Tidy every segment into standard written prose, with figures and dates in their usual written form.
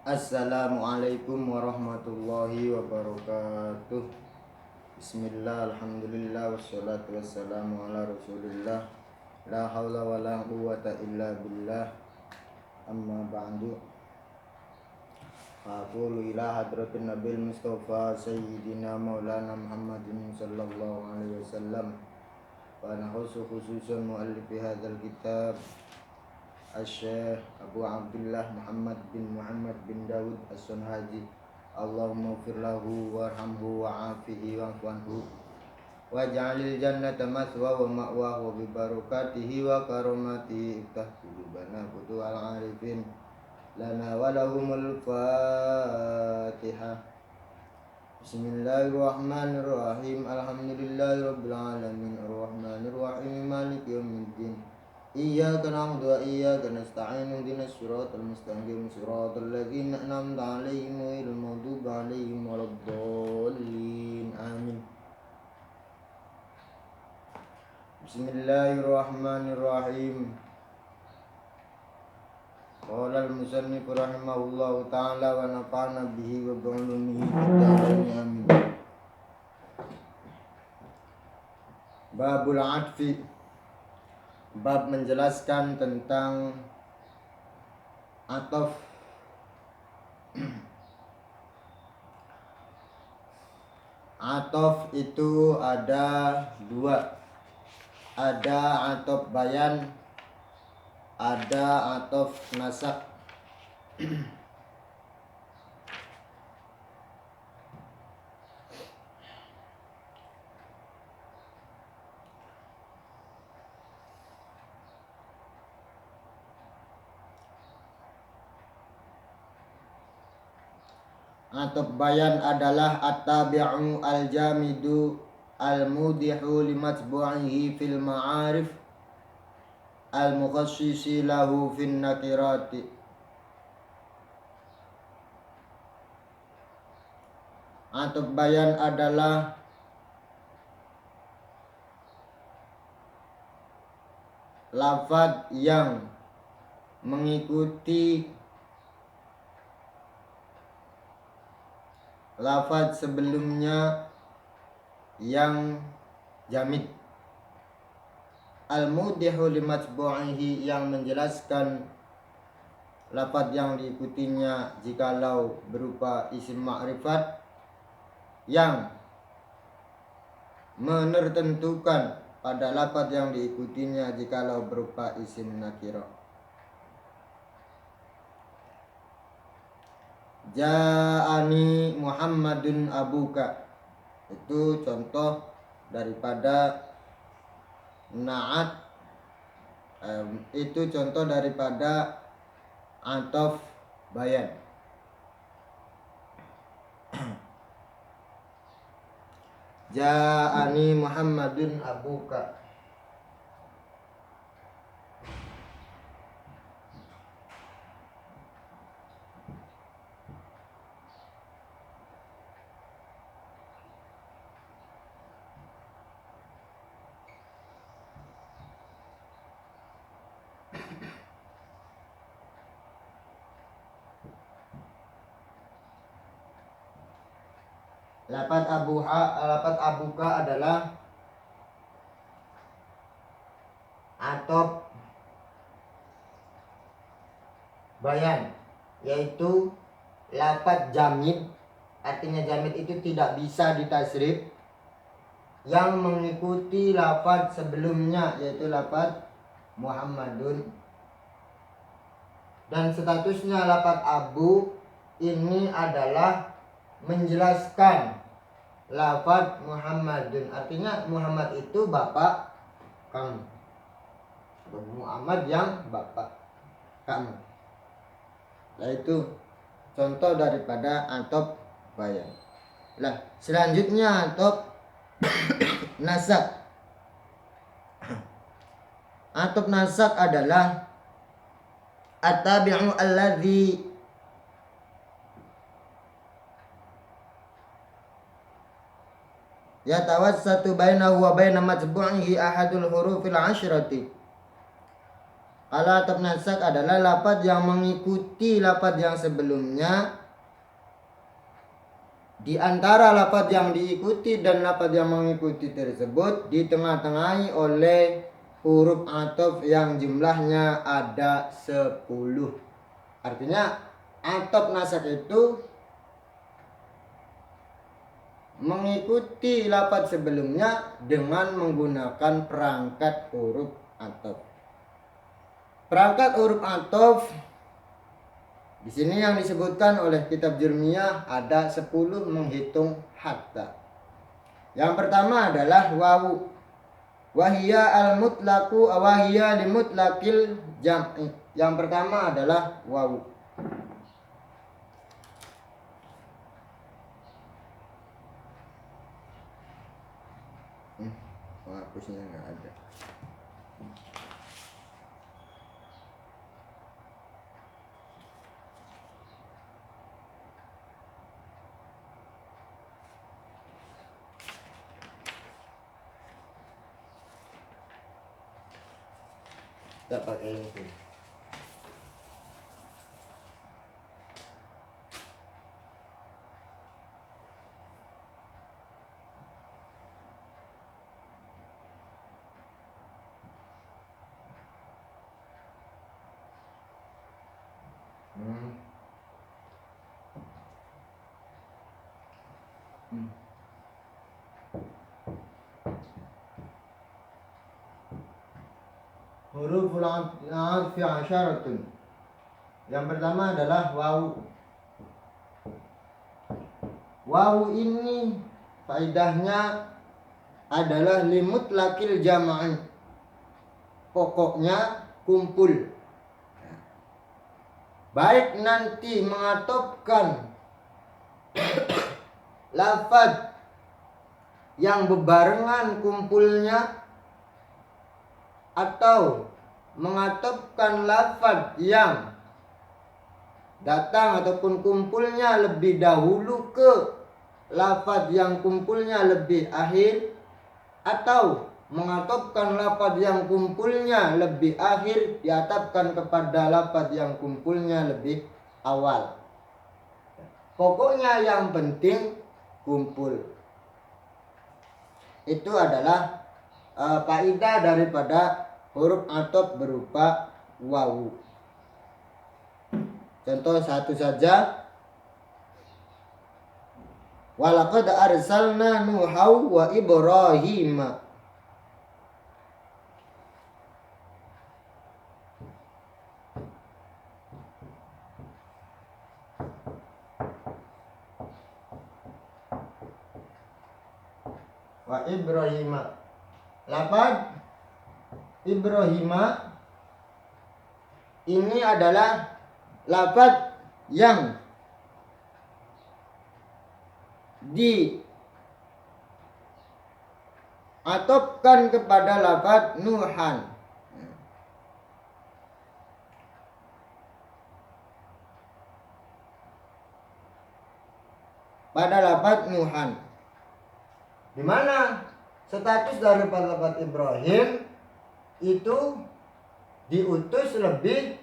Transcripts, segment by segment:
Assalamualaikum warahmatullahi wabarakatuh. Bismillah, alhamdulillah, wassalatu wassalamu ala rasulillah. La hawla wa la quwwata illa billah. Amma ba'du. Aqulu ila hadratin nabil mustafa sayyidina maulana Muhammadin sallallahu alaihi wasallam. Wa nahusu khususan muallifi hadzal kitab Asy-Syaikh Abu Abdullah Muhammad bin Dawud As-Sunhaji. Allahumma ighfir lahu warhamhu wa'afihi wa'fu anhu waj'alil jannata mathwa wa ma'wa wa bi barakatihi wa karamatihi iftah qulubana futuhal arifin lana wa lahumul Fatihah. Bismillahirrahmanirrahim. Alhamdulillahirabbil alamin arrahmanir rahim maliki yaumiddin. Iyyaka na'budu wa iyyaka nasta'in ihdinas siratal mustaqim siratal ladzina an'amta 'alaihim ghairil maghdubi 'alaihim waladdallin. Amin. Bismillahirrahmanirrahim. Qala al-musannif rahimahullahu ta'ala wa nafa'ana bihi wa bi'ulumihi amin. Babul 'atfi. Bab menjelaskan tentang atof. Atof itu ada dua. Ada atof bayan, ada atof nasak. Atof bayan adalah at-tabi'u al-jamidu al-mudihu limatbu'ihi fil ma'arif al-mukhassisi lahu fin nakirati. Atof bayan adalah lafaz yang mengikuti lafaz sebelumnya yang jamid. Al-mudihu limatbu'ihi yang menjelaskan lafaz yang diikutinya jikalau berupa isim ma'rifat, yang menertentukan pada lafaz yang diikutinya jikalau berupa isim nakirah. Ja'ani Muhammadun abuka, itu contoh daripada na'at, itu contoh daripada atof bayan. Ja'ani Muhammadun abuka. Lafaz abuka adalah atof bayan, yaitu lafaz jamid. Artinya jamid itu tidak bisa ditasrif, yang mengikuti lafaz sebelumnya yaitu lafaz Muhammadun. Dan statusnya lafaz abu ini adalah menjelaskan lafaz Muhammadun, artinya Muhammad itu bapak kamu. Muhammad yang bapak kamu. Nah, itu contoh daripada atof bayan. Nah, selanjutnya atof nasak. Atof nasak adalah at-tabi'u alladzi yatawassatu bainahu wa baina matbu'ihi ahadul hurufil asyrati. Kalau ataf nasak adalah lafaz yang mengikuti lafaz yang sebelumnya. Di antara lafaz yang diikuti dan lafaz yang mengikuti tersebut ditengah-tengahi oleh huruf ataf yang jumlahnya ada 10. Artinya ataf nasak itu mengikuti lafaz sebelumnya dengan menggunakan perangkat huruf ataf. Perangkat huruf ataf di sini yang disebutkan oleh kitab Jurmiyah ada 10 menghitung hatta. Yang pertama adalah wawu. Wahia al-mutlaqu wahia limutlaqil jam'i. Yang pertama adalah wawu. Hapusnya nggak ada. Tidak pakai ini. Huruf al-'athfi 'asyaratun. Yang pertama adalah wawu. Wawu ini faedahnya adalah limutlaqil jam'i. Pokoknya kumpul. Baik nanti mengatofkan lafaz yang bebarengan kumpulnya atau mengatofkan lafaz yang datang ataupun kumpulnya lebih dahulu ke lafaz yang kumpulnya lebih akhir, atau mengatofkan lafaz yang kumpulnya lebih akhir diatafkan kepada lafaz yang kumpulnya lebih awal. Pokoknya yang penting kumpul. Itu adalah kaidah daripada huruf ataf berupa wawu. Contoh satu saja. Walaqad arsalna Nuha wa Ibrahim. Wa Ibrahim. Lafaz Ibrahim ini adalah lafaz yang diatofkan kepada lafaz Nuhan. Pada lafaz Nuhan. Di mana status daripada lafaz Ibrahim itu diutus lebih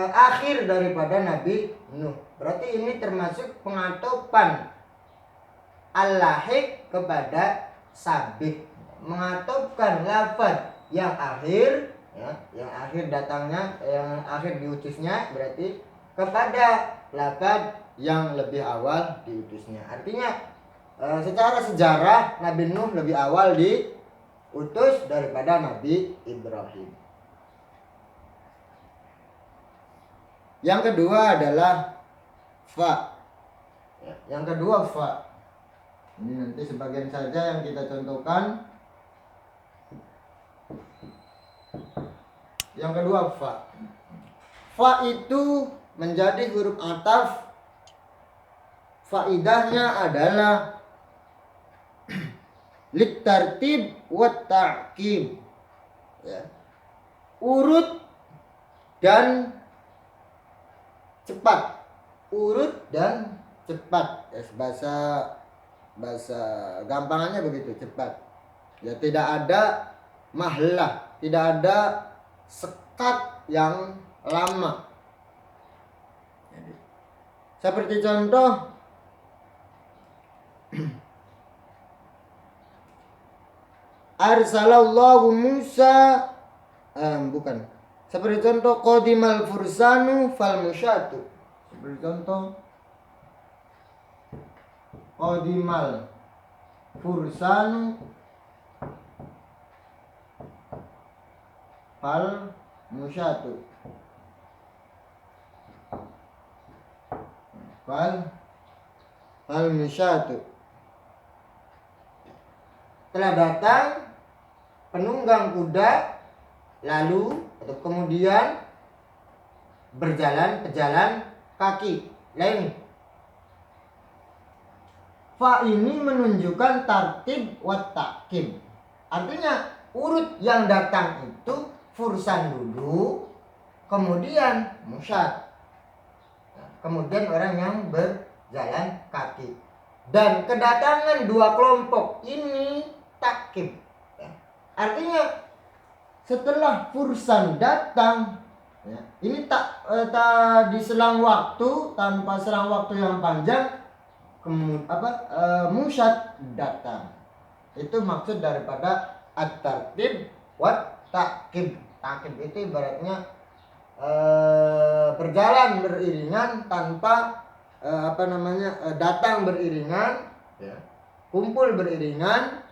akhir daripada Nabi Nuh. Berarti ini termasuk pengatofan al-lahiq kepada sabik. Mengatofkan lafaz yang akhir, ya, yang akhir datangnya, yang akhir diutusnya, berarti kepada lafaz yang lebih awal diutusnya. Artinya secara sejarah Nabi Nuh lebih awal diutus daripada Nabi Ibrahim. Yang kedua adalah fa. Yang kedua fa. Ini nanti sebagian saja yang kita contohkan. Yang kedua fa. Fa itu menjadi huruf ataf. Faidahnya adalah litartib wa ta'qib, ya. Urut dan cepat. Urut dan cepat, ya, bahasa gampangannya begitu, cepat. Ya, tidak ada mahlah, tidak ada sekat yang lama. Seperti contoh arsalallahu Musa, bukan. Seperti contoh qadimal fursanu fal musyatu. Seperti contoh qadimal fursanu fal musyatu. Fal musyatu. Telah datang penunggang kuda, lalu atau kemudian berjalan pejalan kaki. Lain. Fa ini menunjukkan tartib wa ta'kib. Artinya urut yang datang itu fursan dulu, kemudian musyat, kemudian orang yang berjalan kaki. Dan kedatangan dua kelompok ini takib. Artinya setelah fursan datang, ini tak diselang waktu, tanpa selang waktu yang panjang, musyat datang. Itu maksud daripada at-tartib wa ta'kib. Ta'kib itu ibaratnya berjalan beriringan tanpa datang beriringan, kumpul beriringan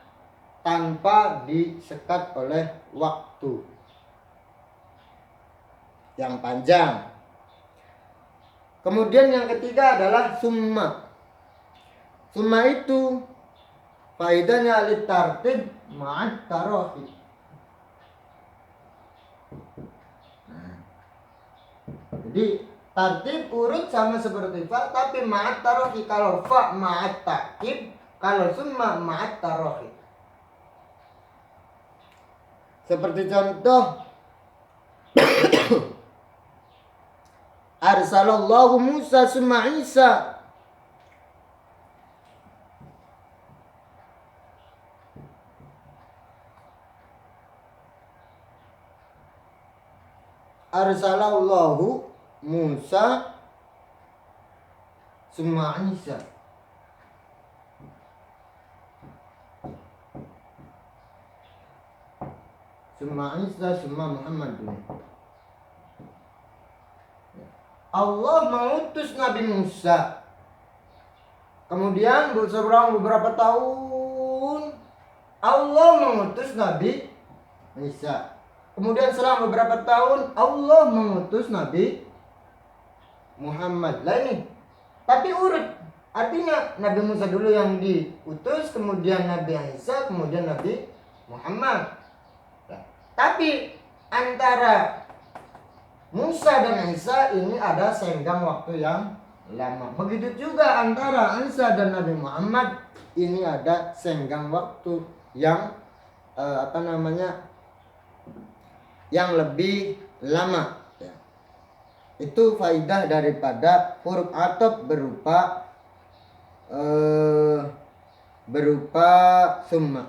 tanpa disekat oleh waktu yang panjang. Kemudian yang ketiga adalah summa. Summa itu faedahnya litartib ma'at tarafi. Jadi tartib urut sama seperti fa, tapi ma'at tarafi. Kalau fa ma'at ta'kib, kalau summa ma'at tarafi. Seperti contoh arsalallahu Musa summa Isa. Arsalallahu Musa summa Isa. Summa Isa summa Muhammad. Allah mengutus Nabi Musa. Kemudian seberang beberapa tahun Allah mengutus Nabi Isa. Kemudian selang beberapa tahun Allah mengutus Nabi Muhammad. Lah ini. Tapi urut. Artinya Nabi Musa dulu yang diutus, kemudian Nabi Isa, kemudian Nabi Muhammad. Tapi antara Musa dan Isa ini ada senggang waktu yang lama. Begitu juga antara Isa dan Nabi Muhammad ini ada senggang waktu yang yang lebih lama. Itu faidah daripada huruf atop berupa summa.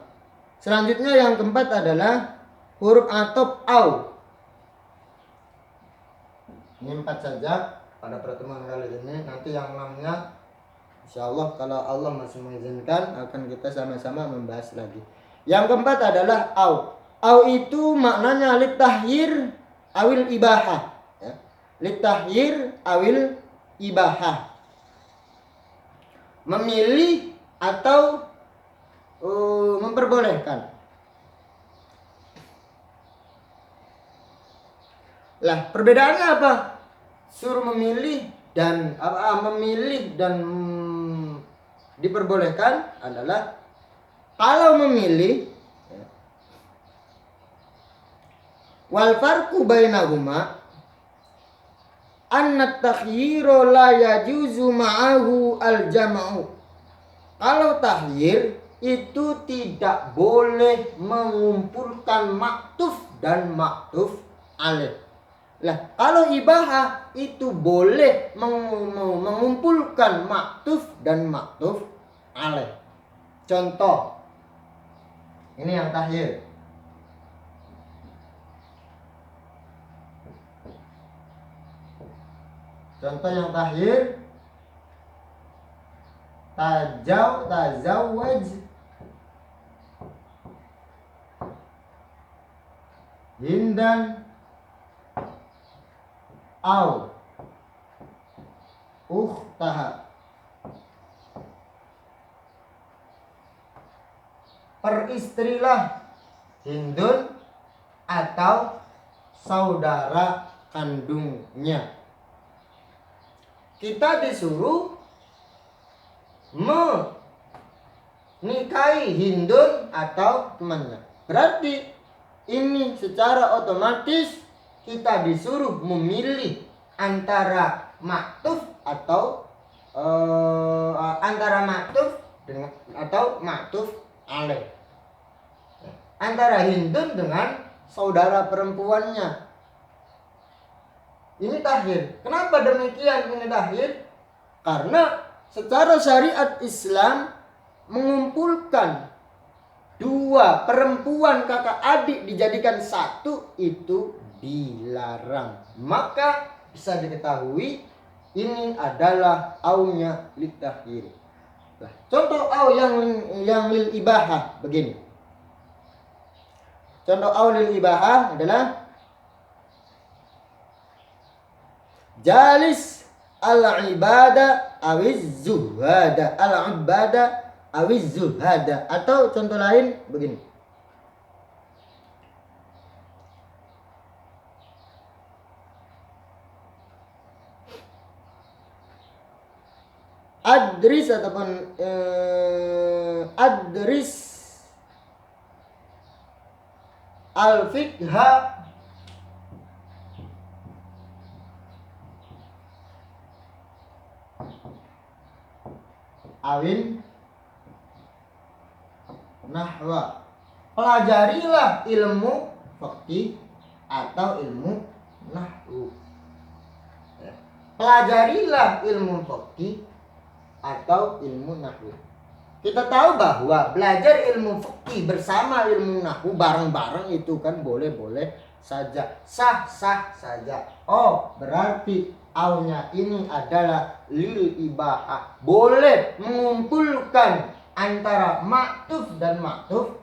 Selanjutnya yang keempat adalah huruf atop au. Ini 4 saja pada pertemuan kali ini. Nanti yang 6-nya insyaallah kalau Allah masih mengizinkan akan kita sama-sama membahas lagi. Yang keempat adalah au. Au itu maknanya litahyir awil ibahah. Litahyir awil ibahah. Memilih atau memperbolehkan. Lah, perbedaannya apa? Suruh memilih dan diperbolehkan adalah kalau memilih wal farqu bainahuma anna at-takhyira la yajuzu ma'ahu al-jam'u. Kalau tahyir itu tidak boleh mengumpulkan maktuf dan maktuf alaih. Lah, kalau ibahah itu boleh mengumpulkan maktuf dan maktuf alaih. Contoh, ini yang tahyir. Contoh yang terakhir, tazawwaj Hindan au ukhtaha. Peristrilah Hindun atau saudara kandungnya. Kita disuruh menikahi Hindun atau temannya. Berarti ini secara otomatis kita disuruh memilih antara maktuf atau dengan atau maktuf alaih, antara Hindun dengan saudara perempuannya. Ini takhir. Kenapa demikian ini takhir? Karena secara syariat Islam mengumpulkan dua perempuan kakak adik dijadikan satu itu dilarang. Maka bisa diketahui ini adalah aunya litakhir. Nah, contoh au yang lil ibahah begini. Contoh au lil ibahah adalah jalis al-ibada awiz zuhada, al-ibada awiz zuhada. Atau contoh lain begini, adris ataupun adris al-fiqha awin nahwa. Pelajarilah ilmu fikih atau ilmu nahwu. Pelajarilah ilmu fikih atau ilmu nahwu. Kita tahu bahwa belajar ilmu fikih bersama ilmu nahwu bareng-bareng itu kan boleh-boleh saja, sah-sah saja. Oh, berarti aunya ini adalah lil ibahah, boleh mengumpulkan antara maktuf dan maktuf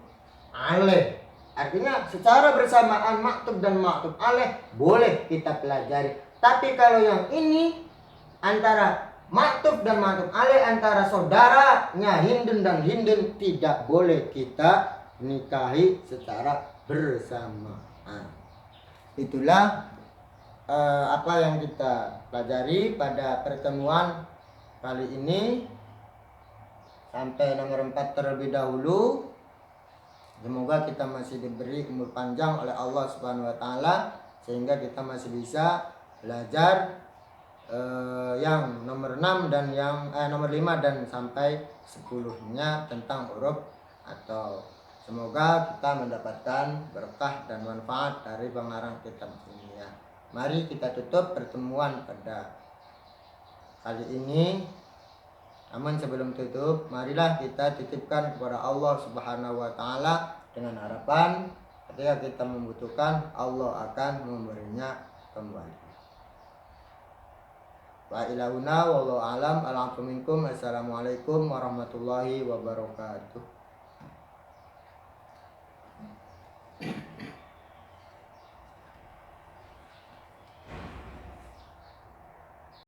alaih. Artinya secara bersamaan maktuf dan maktuf alaih boleh kita pelajari. Tapi kalau yang ini antara maktuf dan maktuf alaih, antara saudaranya Hindun dan Hindun, tidak boleh kita nikahi secara bersamaan. Itulah apa yang kita pelajari pada pertemuan kali ini. Sampai nomor 4 terlebih dahulu. Semoga kita masih diberi umur panjang oleh Allah Subhanahu wa taala sehingga kita masih bisa belajar yang nomor 6 dan yang nomor 5 dan sampai 10-nya tentang huruf atau. Semoga kita mendapatkan berkah dan manfaat dari pengarang kitab ini ya. Mari kita tutup pertemuan pada kali ini. Namun sebelum tutup, marilah kita titipkan kepada Allah Subhanahu wa taala dengan harapan ketika kita membutuhkan, Allah akan memberinya kembali. Wa ilahuna wallahu alam. Assalamualaikum warahmatullahi wabarakatuh.